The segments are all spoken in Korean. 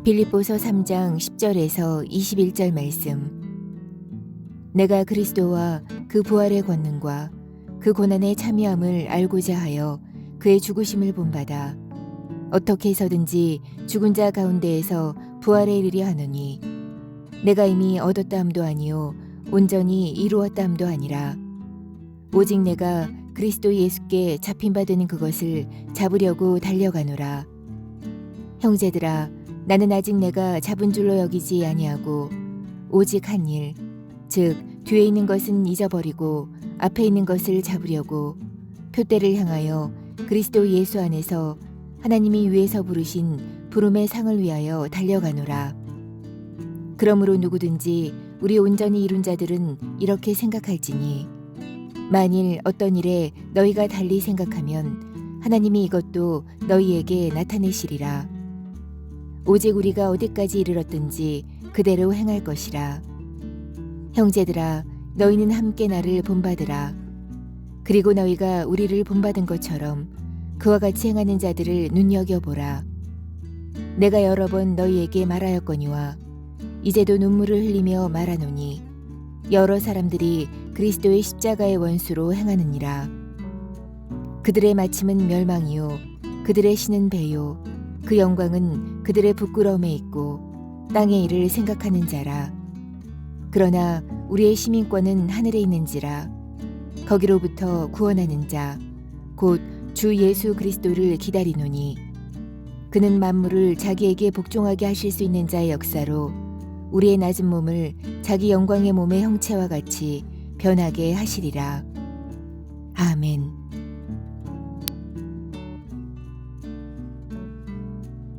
빌립보서 3장 10절에서 21절 말씀. 내가 그리스도와 그 부활의 권능과 그 고난의 참여함을 알고자 하여 그의 죽으심을 본받아 어떻게 해서든지 죽은 자 가운데에서 부활에 이르려 하노니 내가 이미 얻었다 함도 아니요 온전히 이루었다 함도 아니라 오직 내가 그리스도 예수께 잡힌 바 되는 그것을 잡으려고 달려가노라. 형제들아, 나는 아직 내가 잡은 줄로 여기지 아니하고 오직 한 일, 즉 뒤에 있는 것은 잊어버리고 앞에 있는 것을 잡으려고 표대를 향하여 그리스도 예수 안에서 하나님이 위에서 부르신 부름의 상을 위하여 달려가노라. 그러므로 누구든지 우리 온전히 이룬 자들은 이렇게 생각할지니 만일 어떤 일에 너희가 달리 생각하면 하나님이 이것도 너희에게 나타내시리라. 오직 우리가 어디까지 이르렀든지 그대로 행할 것이라. 형제들아, 너희는 함께 나를 본받으라. 그리고 너희가 우리를 본받은 것처럼 그와 같이 행하는 자들을 눈여겨보라. 내가 여러 번 너희에게 말하였거니와 이제도 눈물을 흘리며 말하노니 여러 사람들이 그리스도의 십자가의 원수로 행하느니라. 그들의 마침은 멸망이요 그들의 신은 배요 그 영광은 그들의 부끄러움에 있고 땅의 일을 생각하는 자라. 그러나 우리의 시민권은 하늘에 있는지라. 거기로부터 구원하는 자 곧 주 예수 그리스도를 기다리노니 그는 만물을 자기에게 복종하게 하실 수 있는 자의 역사로 우리의 낮은 몸을 자기 영광의 몸의 형체와 같이 변하게 하시리라. 아멘.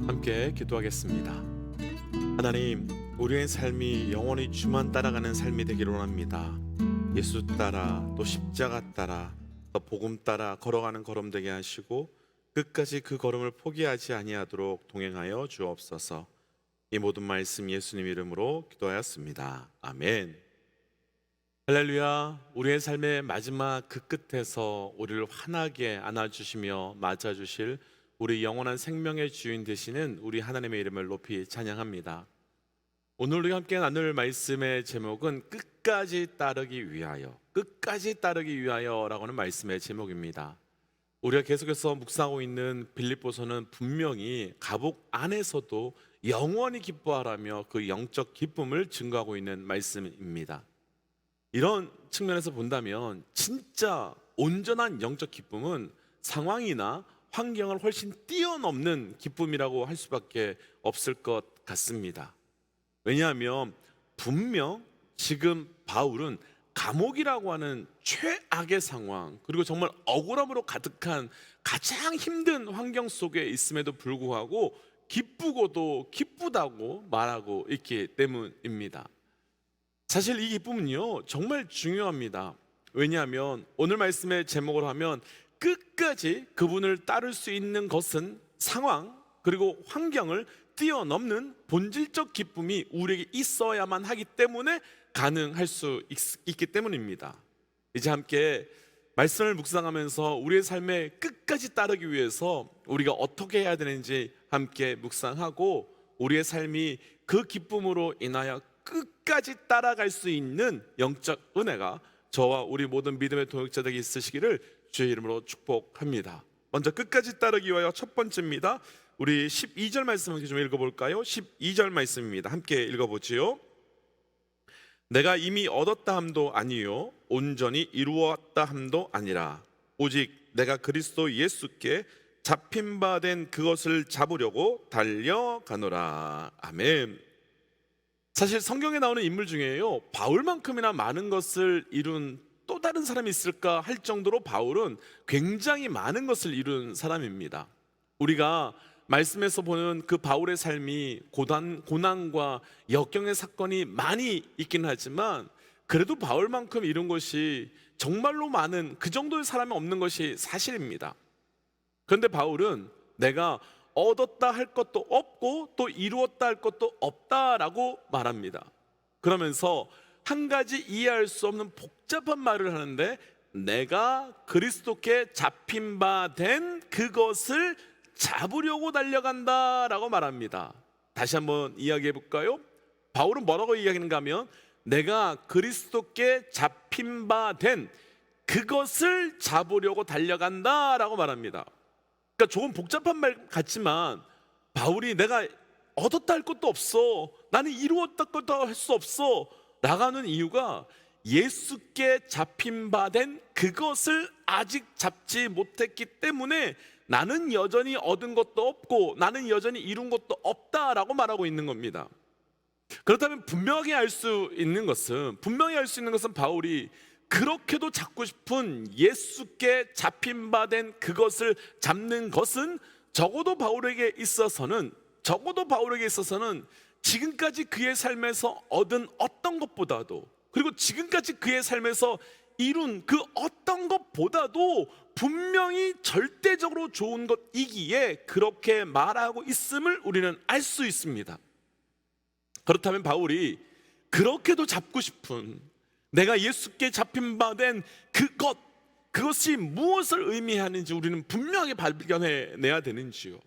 함께 기도하겠습니다. 하나님, 우리의 삶이 영원히 주만 따라가는 삶이 되기를 원합니다. 예수 따라 또 십자가 따라 또 복음 따라 걸어가는 걸음 되게 하시고 끝까지 그 걸음을 포기하지 아니하도록 동행하여 주옵소서. 이 모든 말씀 예수님 이름으로 기도하였습니다. 아멘. 할렐루야. 우리의 삶의 마지막 그 끝에서 우리를 환하게 안아주시며 맞아주실 우리 영원한 생명의 주인 되시는 우리 하나님의 이름을 높이 찬양합니다. 오늘 우리가 함께 나눌 말씀의 제목은 끝까지 따르기 위하여, 끝까지 따르기 위하여라고 하는 말씀의 제목입니다. 우리가 계속해서 묵상하고 있는 빌립보서는 분명히 감옥 안에서도 영원히 기뻐하라며 그 영적 기쁨을 증거하고 있는 말씀입니다. 이런 측면에서 본다면 진짜 온전한 영적 기쁨은 상황이나 환경을 훨씬 뛰어넘는 기쁨이라고 할 수밖에 없을 것 같습니다. 왜냐하면 분명 지금 바울은 감옥이라고 하는 최악의 상황, 그리고 정말 억울함으로 가득한 가장 힘든 환경 속에 있음에도 불구하고 기쁘고도 기쁘다고 말하고 있기 때문입니다. 사실 이 기쁨은요 정말 중요합니다. 왜냐하면 오늘 말씀의 제목으로 하면 끝까지 그분을 따를 수 있는 것은 상황 그리고 환경을 뛰어넘는 본질적 기쁨이 우리에게 있어야만 하기 때문에 가능할 수 있기 때문입니다. 이제 함께 말씀을 묵상하면서 우리의 삶에 끝까지 따르기 위해서 우리가 어떻게 해야 되는지 함께 묵상하고 우리의 삶이 그 기쁨으로 인하여 끝까지 따라갈 수 있는 영적 은혜가 저와 우리 모든 믿음의 동역자들에게 있으시기를 주의 이름으로 축복합니다. 먼저 끝까지 따르기 위하여 첫 번째입니다. 우리 12절 말씀을 좀 읽어볼까요? 12절 말씀입니다. 함께 읽어보지요. 내가 이미 얻었다 함도 아니요 온전히 이루었다 함도 아니라 오직 내가 그리스도 예수께 잡힌 바 된 그것을 잡으려고 달려가노라. 아멘. 사실 성경에 나오는 인물 중에요 바울만큼이나 많은 것을 이룬 또 다른 사람이 있을까 할 정도로 바울은 굉장히 많은 것을 이룬 사람입니다. 우리가 말씀에서 보는 그 바울의 삶이 고난과 역경의 사건이 많이 있긴 하지만 그래도 바울만큼 이룬 것이 정말로 많은 그 정도의 사람이 없는 것이 사실입니다. 그런데 바울은 내가 얻었다 할 것도 없고 또 이루었다 할 것도 없다라고 말합니다. 그러면서 한 가지 이해할 수 없는 복잡한 말을 하는데 내가 그리스도께 잡힌 바 된 그것을 잡으려고 달려간다라고 말합니다. 다시 한번 이야기해 볼까요? 바울은 뭐라고 이야기하는가 하면 내가 그리스도께 잡힌 바 된 그것을 잡으려고 달려간다라고 말합니다. 그러니까 조금 복잡한 말 같지만 바울이 내가 얻었다 할 것도 없어, 나는 이루었다 것도 할 수 없어 나가는 이유가 예수께 잡힌 바 된 그것을 아직 잡지 못했기 때문에 나는 여전히 얻은 것도 없고 나는 여전히 이룬 것도 없다라고 말하고 있는 겁니다. 그렇다면 분명히 알 수 있는 것은 바울이 그렇게도 잡고 싶은 예수께 잡힌 바 된 그것을 잡는 것은 적어도 바울에게 있어서는 지금까지 그의 삶에서 얻은 어떤 것보다도, 그리고 지금까지 그의 삶에서 이룬 그 어떤 것보다도 분명히 절대적으로 좋은 것이기에 그렇게 말하고 있음을 우리는 알 수 있습니다. 그렇다면 바울이 그렇게도 잡고 싶은 내가 예수께 잡힌 바 된 그것이 무엇을 의미하는지 우리는 분명하게 발견해내야 되는지요.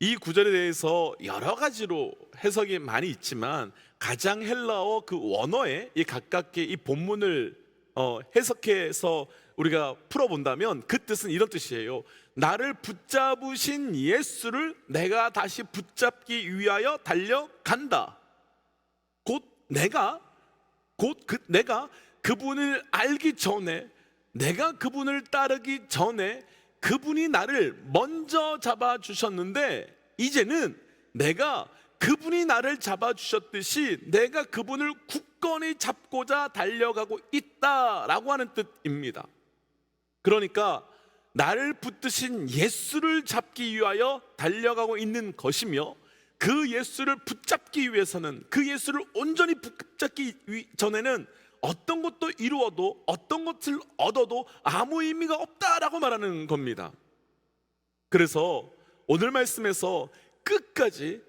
이 구절에 대해서 여러 가지로 해석이 많이 있지만 가장 헬라어 그 원어에 이 가깝게 이 본문을 해석해서 우리가 풀어본다면 그 뜻은 이런 뜻이에요. 나를 붙잡으신 예수를 내가 다시 붙잡기 위하여 달려간다. 내가 그분을 알기 전에, 내가 그분을 따르기 전에 그분이 나를 먼저 잡아주셨는데 이제는 내가 그분이 나를 잡아주셨듯이 내가 그분을 굳건히 잡고자 달려가고 있다라고 하는 뜻입니다. 그러니까 나를 붙드신 예수를 잡기 위하여 달려가고 있는 것이며, 그 예수를 붙잡기 위해서는, 그 예수를 온전히 붙잡기 전에는 어떤 것도 이루어도 어떤 것을 얻어도 아무 의미가 없다라고 말하는 겁니다. 그래서 오늘 말씀에서 끝까지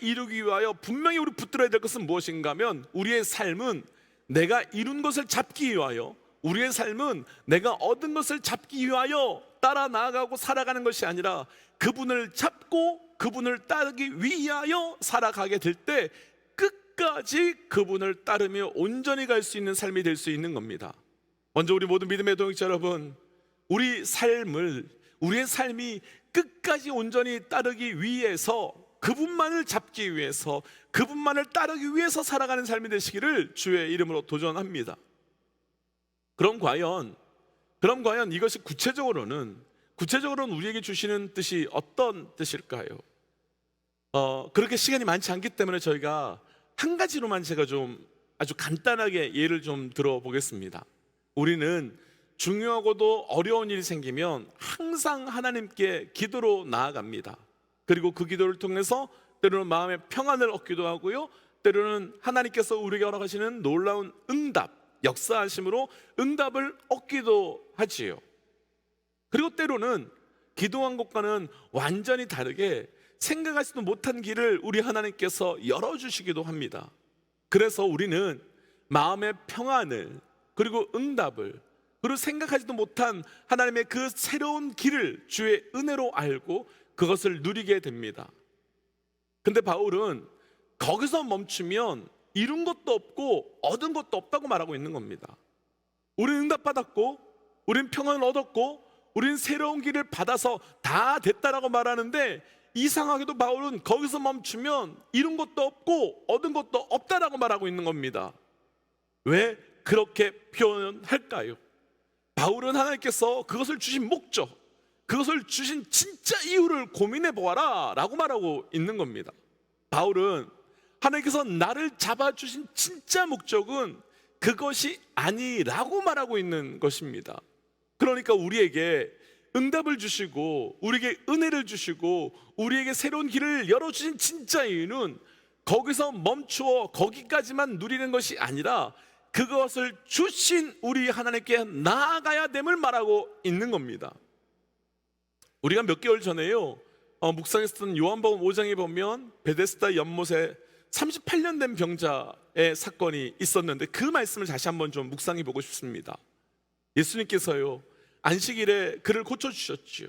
이루기 위하여 분명히 우리 붙들어야 될 것은 무엇인가 하면 우리의 삶은 내가 이룬 것을 잡기 위하여, 우리의 삶은 내가 얻은 것을 잡기 위하여 따라 나아가고 살아가는 것이 아니라 그분을 잡고 그분을 따르기 위하여 살아가게 될 때 끝까지 그분을 따르며 온전히 갈 수 있는 삶이 될 수 있는 겁니다. 먼저 우리 모든 믿음의 동역자 여러분, 우리의 삶이 끝까지 온전히 따르기 위해서, 그분만을 잡기 위해서, 그분만을 따르기 위해서 살아가는 삶이 되시기를 주의 이름으로 도전합니다. 그럼 과연 이것이 구체적으로는 우리에게 주시는 뜻이 어떤 뜻일까요? 그렇게 시간이 많지 않기 때문에 저희가 한 가지로만 제가 좀 아주 간단하게 예를 좀 들어보겠습니다. 우리는 중요하고도 어려운 일이 생기면 항상 하나님께 기도로 나아갑니다. 그리고 그 기도를 통해서 때로는 마음의 평안을 얻기도 하고요, 때로는 하나님께서 우리에게 허락하시는 놀라운 역사하심으로 응답을 얻기도 하지요. 그리고 때로는 기도한 것과는 완전히 다르게 생각하지도 못한 길을 우리 하나님께서 열어주시기도 합니다. 그래서 우리는 마음의 평안을, 그리고 응답을, 그리고 생각하지도 못한 하나님의 그 새로운 길을 주의 은혜로 알고 그것을 누리게 됩니다. 근데 바울은 거기서 멈추면 이룬 것도 없고 얻은 것도 없다고 말하고 있는 겁니다. 우리는 응답받았고, 우리는 평안을 얻었고, 우리는 새로운 길을 받아서 다 됐다라고 말하는데, 이상하게도 바울은 거기서 멈추면 이룬 것도 없고 얻은 것도 없다라고 말하고 있는 겁니다. 왜 그렇게 표현할까요? 바울은 하나님께서 그것을 주신 목적, 그것을 주신 진짜 이유를 고민해 보아라 라고 말하고 있는 겁니다. 바울은 하나님께서 나를 잡아주신 진짜 목적은 그것이 아니라고 말하고 있는 것입니다. 그러니까 우리에게 응답을 주시고, 우리에게 은혜를 주시고, 우리에게 새로운 길을 열어주신 진짜 이유는 거기서 멈추어 거기까지만 누리는 것이 아니라 그것을 주신 우리 하나님께 나아가야 됨을 말하고 있는 겁니다. 우리가 몇 개월 전에요, 묵상했던 요한복음 5장에 보면 베데스다 연못에 38년 된 병자의 사건이 있었는데 그 말씀을 다시 한번 좀 묵상해 보고 싶습니다. 예수님께서요, 안식일에 그를 고쳐주셨지요.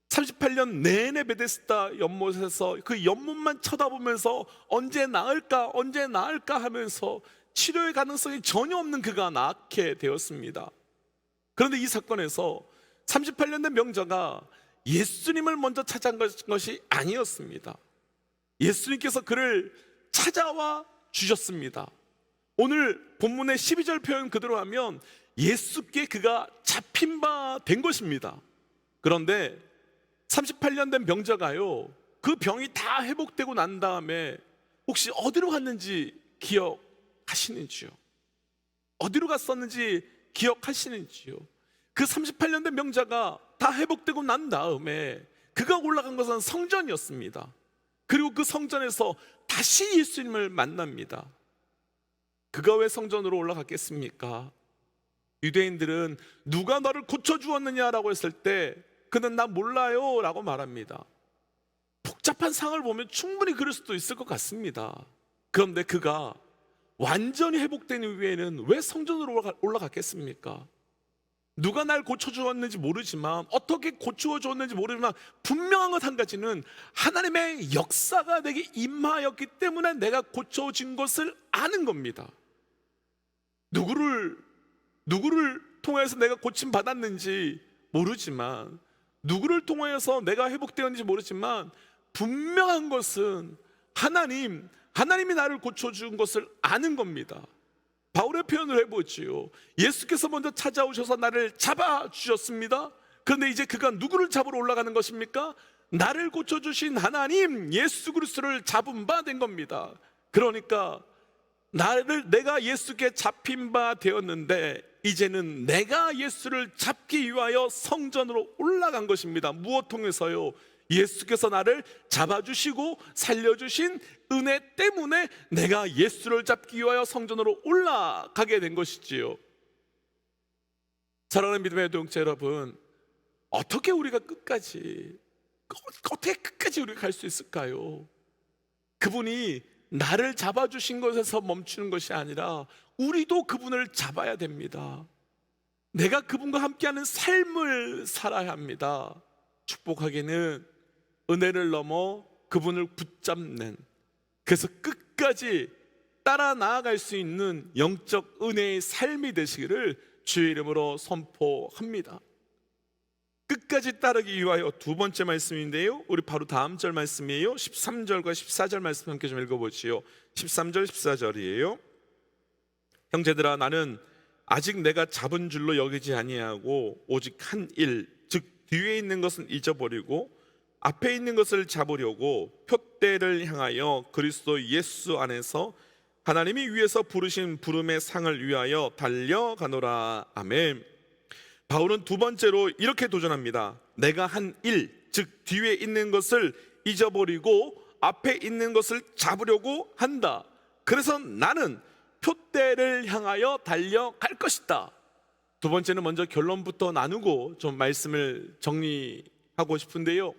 38년 내내 베데스다 연못에서 그 연못만 쳐다보면서 언제 나을까 언제 나을까 하면서 치료의 가능성이 전혀 없는 그가 낳게 되었습니다. 그런데 이 사건에서 38년 된 명자가 예수님을 먼저 찾아간 것이 아니었습니다. 예수님께서 그를 찾아와 주셨습니다. 오늘 본문의 12절 표현 그대로 하면 예수께 그가 잡힌 바 된 것입니다. 그런데 38년 된 병자가요, 그 병이 다 회복되고 난 다음에 혹시 어디로 갔는지 기억하시는지요? 어디로 갔었는지 기억하시는지요? 그 38년 된 병자가 다 회복되고 난 다음에 그가 올라간 것은 성전이었습니다. 그리고 그 성전에서 다시 예수님을 만납니다. 그가 왜 성전으로 올라갔겠습니까? 유대인들은 누가 너를 고쳐주었느냐라고 했을 때 그는 나 몰라요 라고 말합니다. 복잡한 상황을 보면 충분히 그럴 수도 있을 것 같습니다. 그런데 그가 완전히 회복된 이후에는 왜 성전으로 올라갔겠습니까? 누가 날 고쳐주었는지 모르지만, 어떻게 고쳐주었는지 모르지만 분명한 것 한 가지는 하나님의 역사가 내게 임하였기 때문에 내가 고쳐진 것을 아는 겁니다. 누구를 통해서 내가 고침 받았는지 모르지만, 누구를 통해서 내가 회복되었는지 모르지만 분명한 것은 하나님이 나를 고쳐준 것을 아는 겁니다. 바울의 표현을 해보지요. 예수께서 먼저 찾아오셔서 나를 잡아주셨습니다. 그런데 이제 그가 누구를 잡으러 올라가는 것입니까? 나를 고쳐주신 하나님 예수 그리스도를 잡은 바 된 겁니다. 그러니까 내가 예수께 잡힌 바 되었는데 이제는 내가 예수를 잡기 위하여 성전으로 올라간 것입니다. 무엇 통해서요? 예수께서 나를 잡아주시고 살려주신 은혜 때문에 내가 예수를 잡기 위하여 성전으로 올라가게 된 것이지요. 사랑하는 믿음의 동체 여러분, 어떻게 우리가 끝까지 우리가 갈 수 있을까요? 그분이 나를 잡아주신 것에서 멈추는 것이 아니라 우리도 그분을 잡아야 됩니다. 내가 그분과 함께하는 삶을 살아야 합니다. 축복하기는 은혜를 넘어 그분을 붙잡는, 그래서 끝까지 따라 나아갈 수 있는 영적 은혜의 삶이 되시기를 주의 이름으로 선포합니다. 끝까지 따르기 위하여 두 번째 말씀인데요, 우리 바로 다음 절 말씀이에요. 13절과 14절 말씀 함께 좀 읽어보지요. 13절 14절이에요. 형제들아, 나는 아직 내가 잡은 줄로 여기지 아니하고 오직 한 일, 즉 뒤에 있는 것은 잊어버리고 앞에 있는 것을 잡으려고 표대를 향하여 그리스도 예수 안에서 하나님이 위에서 부르신 부름의 상을 위하여 달려가노라. 아멘. 바울은 두 번째로 이렇게 도전합니다. 내가 한 일, 즉 뒤에 있는 것을 잊어버리고 앞에 있는 것을 잡으려고 한다. 그래서 나는 표대를 향하여 달려갈 것이다. 두 번째는 먼저 결론부터 나누고 좀 말씀을 정리하고 싶은데요,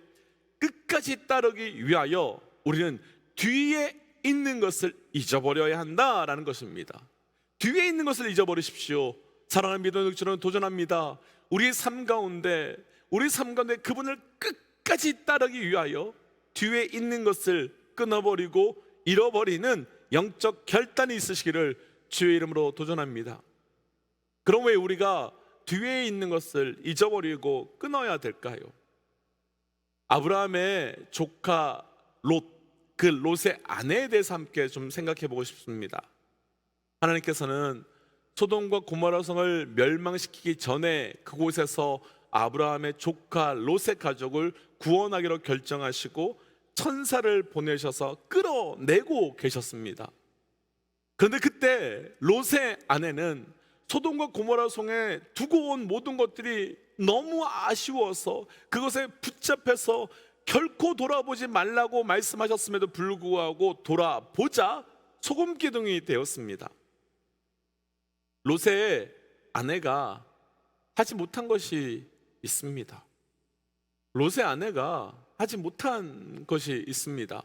끝까지 따르기 위하여 우리는 뒤에 있는 것을 잊어버려야 한다라는 것입니다. 뒤에 있는 것을 잊어버리십시오. 사랑하는 믿음의 육체는 도전합니다. 우리의 삶 가운데 그분을 끝까지 따르기 위하여 뒤에 있는 것을 끊어버리고 잃어버리는 영적 결단이 있으시기를 주의 이름으로 도전합니다. 그럼 왜 우리가 뒤에 있는 것을 잊어버리고 끊어야 될까요? 아브라함의 조카 롯, 그 롯의 아내에 대해서 함께 좀 생각해 보고 싶습니다. 하나님께서는 소돔과 고모라 성을 멸망시키기 전에 그곳에서 아브라함의 조카 롯의 가족을 구원하기로 결정하시고 천사를 보내셔서 끌어내고 계셨습니다. 그런데 그때 롯의 아내는 소돔과 고모라 성에 두고 온 모든 것들이 너무 아쉬워서 그것에 붙잡혀서 결코 돌아보지 말라고 말씀하셨음에도 불구하고 돌아보자 소금기둥이 되었습니다. 롯의 아내가 하지 못한 것이 있습니다. 롯의 아내가 하지 못한 것이 있습니다.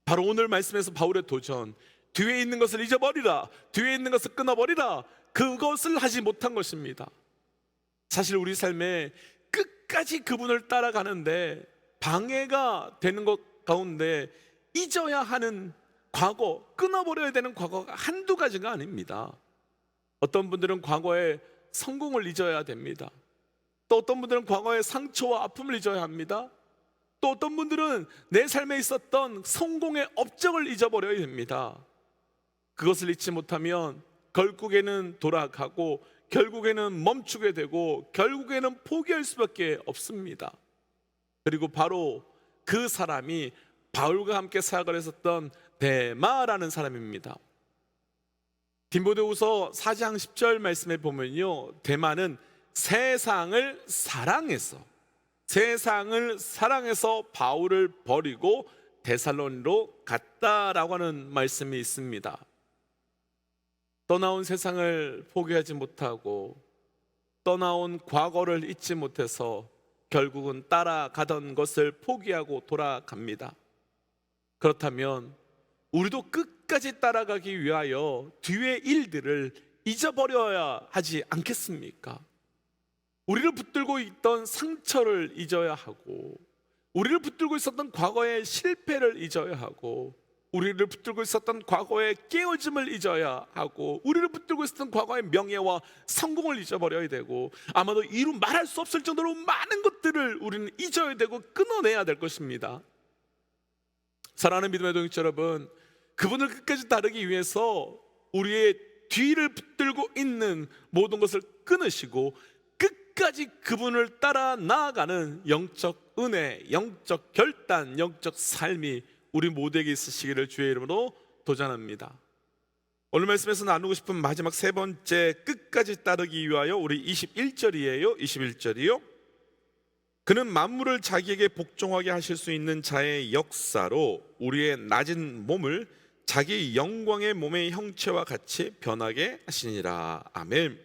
바로 오늘 말씀에서 바울의 도전, 뒤에 있는 것을 잊어버리라, 뒤에 있는 것을 끊어버리라, 그것을 하지 못한 것입니다. 사실 우리 삶에 끝까지 그분을 따라가는데 방해가 되는 것 가운데 잊어야 하는 과거, 끊어버려야 되는 과거가 한두 가지가 아닙니다. 어떤 분들은 과거의 성공을 잊어야 됩니다. 또 어떤 분들은 과거의 상처와 아픔을 잊어야 합니다. 또 어떤 분들은 내 삶에 있었던 성공의 업적을 잊어버려야 됩니다. 그것을 잊지 못하면 결국에는 돌아가고 결국에는 멈추게 되고 결국에는 포기할 수밖에 없습니다. 그리고 바로 그 사람이 바울과 함께 사역을 했었던 데마라는 사람입니다. 디모데후서 4장 10절 말씀에 보면요, 데마는 세상을 사랑해서 바울을 버리고 데살로니로 갔다라고 하는 말씀이 있습니다. 떠나온 세상을 포기하지 못하고 떠나온 과거를 잊지 못해서 결국은 따라가던 것을 포기하고 돌아갑니다. 그렇다면 우리도 끝까지 따라가기 위하여 뒤의 일들을 잊어버려야 하지 않겠습니까? 우리를 붙들고 있던 상처를 잊어야 하고, 우리를 붙들고 있었던 과거의 실패를 잊어야 하고, 우리를 붙들고 있었던 과거의 깨어짐을 잊어야 하고, 우리를 붙들고 있었던 과거의 명예와 성공을 잊어버려야 되고, 아마도 이루 말할 수 없을 정도로 많은 것들을 우리는 잊어야 되고 끊어내야 될 것입니다. 사랑하는 믿음의 동역자 여러분, 그분을 끝까지 따르기 위해서 우리의 뒤를 붙들고 있는 모든 것을 끊으시고 끝까지 그분을 따라 나아가는 영적 은혜, 영적 결단, 영적 삶이 우리 모두에게 있으시기를 주의 이름으로 도전합니다. 오늘 말씀에서 나누고 싶은 마지막 세 번째, 끝까지 따르기 위하여, 우리 21절이에요. 21절이요. 그는 만물을 자기에게 복종하게 하실 수 있는 자의 역사로 우리의 낮은 몸을 자기 영광의 몸의 형체와 같이 변하게 하시니라. 아멘.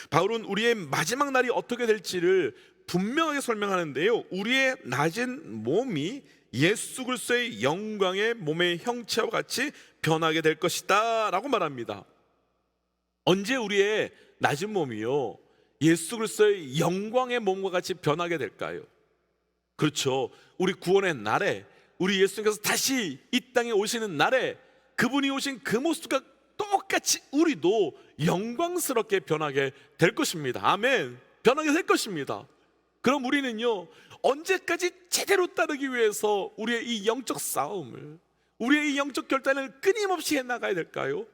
바울은 우리의 마지막 날이 어떻게 될지를 분명하게 설명하는데요, 우리의 낮은 몸이 예수 그리스도의 영광의 몸의 형체와 같이 변하게 될 것이다 라고 말합니다. 언제 우리의 낮은 몸이요 예수 그리스도의 영광의 몸과 같이 변하게 될까요? 그렇죠. 우리 구원의 날에, 우리 예수님께서 다시 이 땅에 오시는 날에 그분이 오신 그 모습과 똑같이 우리도 영광스럽게 변하게 될 것입니다. 아멘. 변하게 될 것입니다. 그럼 우리는요, 언제까지 제대로 따르기 위해서 우리의 이 영적 싸움을, 우리의 이 영적 결단을 끊임없이 해나가야 될까요?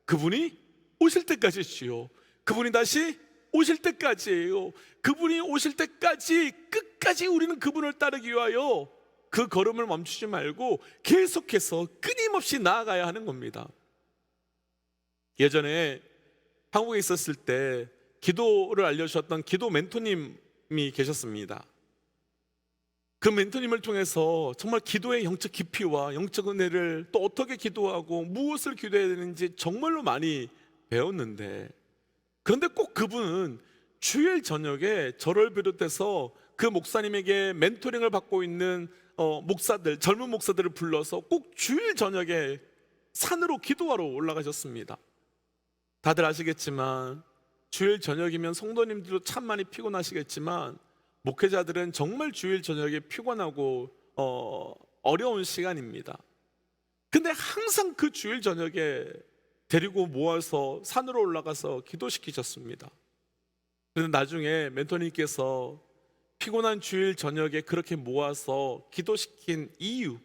그분이 오실 때까지지요. 그분이 다시 오실 때까지예요. 그분이 오실 때까지 끝까지 우리는 그분을 따르기 위하여 그 걸음을 멈추지 말고 계속해서 끊임없이 나아가야 하는 겁니다. 예전에 한국에 있었을 때 기도를 알려주셨던 기도 멘토님이 계셨습니다. 그 멘토님을 통해서 정말 기도의 영적 깊이와 영적 은혜를, 또 어떻게 기도하고 무엇을 기도해야 되는지 정말로 많이 배웠는데, 그런데 꼭 그분은 주일 저녁에 저를 비롯해서 그 목사님에게 멘토링을 받고 있는 목사들, 젊은 목사들을 불러서 꼭 주일 저녁에 산으로 기도하러 올라가셨습니다. 다들 아시겠지만 주일 저녁이면 성도님들도 참 많이 피곤하시겠지만 목회자들은 정말 주일 저녁에 피곤하고 어려운 시간입니다. 근데 항상 그 주일 저녁에 데리고 모아서 산으로 올라가서 기도시키셨습니다. 그런데 나중에 멘토님께서 피곤한 주일 저녁에 그렇게 모아서 기도시킨 이유,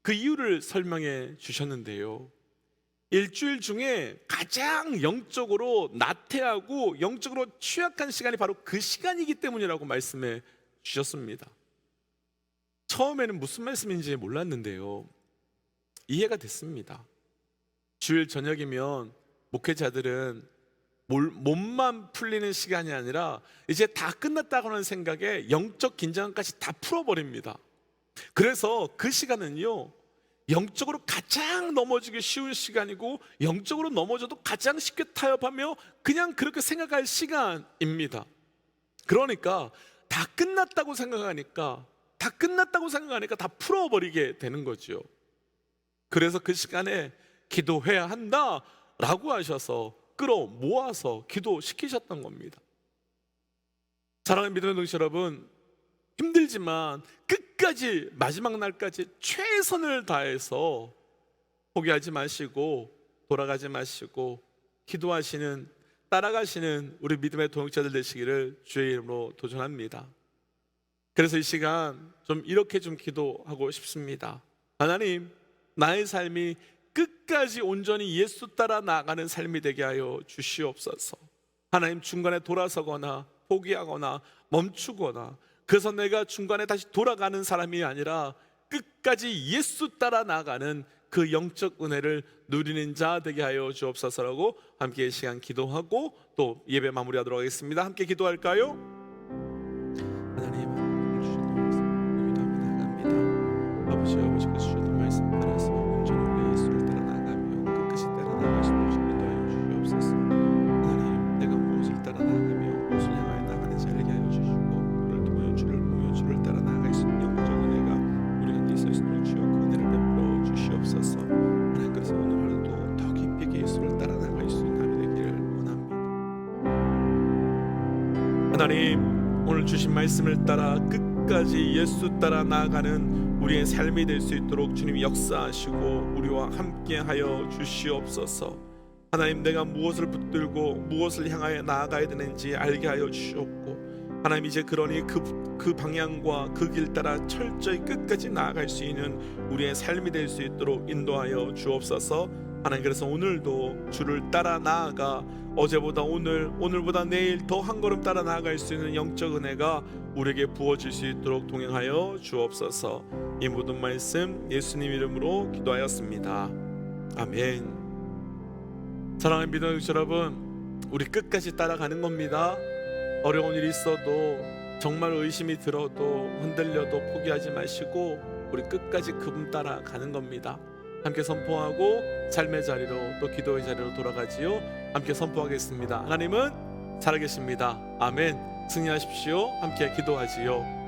그 이유를 설명해 주셨는데요, 일주일 중에 가장 영적으로 나태하고 영적으로 취약한 시간이 바로 그 시간이기 때문이라고 말씀해 주셨습니다. 처음에는 무슨 말씀인지 몰랐는데요, 이해가 됐습니다. 주일 저녁이면 목회자들은 몸만 풀리는 시간이 아니라 이제 다 끝났다고 하는 생각에 영적 긴장까지 다 풀어버립니다. 그래서 그 시간은요, 영적으로 가장 넘어지기 쉬운 시간이고 영적으로 넘어져도 가장 쉽게 타협하며 그냥 그렇게 생각할 시간입니다. 그러니까 다 끝났다고 생각하니까 다 풀어버리게 되는 거죠. 그래서 그 시간에 기도해야 한다라고 하셔서 끌어모아서 기도시키셨던 겁니다. 사랑하는 믿음의 동지 여러분, 힘들지만 끝까지 마지막 날까지 최선을 다해서 포기하지 마시고 돌아가지 마시고 기도하시는, 따라가시는 우리 믿음의 동역자들 되시기를 주의 이름으로 도전합니다. 그래서 이 시간 좀 이렇게 좀 기도하고 싶습니다. 하나님, 나의 삶이 끝까지 온전히 예수 따라 나아가는 삶이 되게 하여 주시옵소서. 하나님, 중간에 돌아서거나 포기하거나 멈추거나, 그래서 내가 중간에 다시 돌아가는 사람이 아니라 끝까지 예수 따라 나아가는 그 영적 은혜를 누리는 자 되게 하여 주옵소서라고 함께 이 시간 기도하고 또 예배 마무리하도록 하겠습니다. 함께 기도할까요? 하나님, 기도합니다. 아버지께서 주셨던 말씀 따라서 온전히 우리 예수를 따라 나가며 끝까지 따라 나갈 수 있도록 인도하여 주시옵소서. 하나님, 내가 무엇을 따라 나가며 무엇을 향하여 나가는지 알게 하여 주시고, 그를 통하여 주를 보며 주를 따라 나갈 수 있는 영적 은혜가 우리 가운데 있을 수 있도록 주여 그 은혜를 베풀어 주시옵소서. 하나님, 그래서 오늘 하루도 더 깊이 예수를 따라 나갈 수 있는 하루 되기를 원합니다. 하나님, 오늘 주신 말씀을 따라 끝까지 예수 따라 나아가는 우리의 삶이 될 수 있도록 주님이 역사하시고 우리와 함께 하여 주시옵소서. 하나님, 내가 무엇을 붙들고 무엇을 향하여 나아가야 되는지 알게 하여 주시옵고, 하나님, 이제 그러니 그 방향과 그 길 따라 철저히 끝까지 나아갈 수 있는 우리의 삶이 될 수 있도록 인도하여 주옵소서. 하나님, 그래서 오늘도 주를 따라 나아가 어제보다 오늘보다 내일 더 한 걸음 따라 나아갈 수 있는 영적 은혜가 우리에게 부어질 수 있도록 동행하여 주옵소서. 이 모든 말씀 예수님 이름으로 기도하였습니다. 아멘. 사랑하는 믿음의 동지 여러분, 우리 끝까지 따라가는 겁니다. 어려운 일이 있어도, 정말 의심이 들어도, 흔들려도 포기하지 마시고 우리 끝까지 그분 따라가는 겁니다. 함께 선포하고 삶의 자리로 또 기도의 자리로 돌아가지요. 함께 선포하겠습니다. 하나님은 살아계십니다. 아멘. 승리하십시오. 함께 기도하지요.